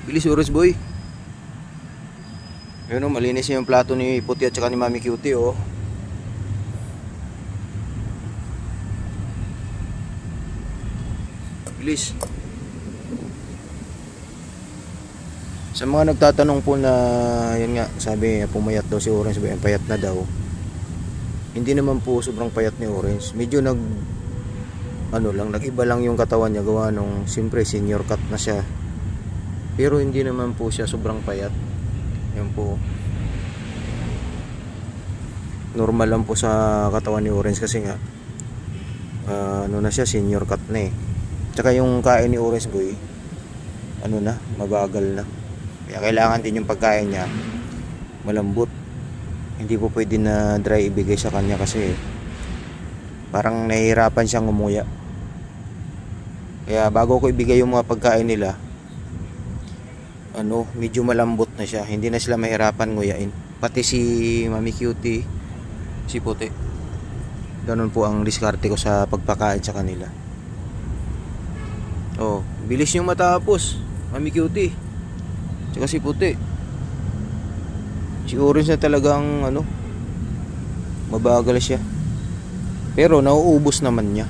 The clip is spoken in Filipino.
Bilis Orange Boy. Ayun o, malinis yung plato ni Puti at saka ni Mami Cutie oh. Bilis. Sa mga nagtatanong po na yun nga, sabi pumayat daw si Orange Boy, payat na daw. Hindi naman po sobrang payat ni Orange. Medyo nag-iba lang yung katawan niya gawa nung siyempre senior cut na siya. Pero hindi naman po siya sobrang payat. Yan po. Normal lang po sa katawan ni Orange kasi nga na siya, senior cut na eh. Tsaka yung kain ni Orange Boy mabagal na. Kaya kailangan din yung pagkain niya malambot. Hindi po pwede na dry ibigay sa kanya kasi parang nahihirapan siyang umuya. Kaya bago ko ibigay yung mga pagkain nila, medyo malambot na siya. Hindi na sila mahirapan nguyain. Pati si Mami Cutie, si Puti. Ganun po ang diskarte ko sa pagpakain sa kanila. Oh, bilis yung matapos, Mami Cutie. Tsaka si Puti. Si Orange na talagang mabagal siya. Pero nauubos naman niya.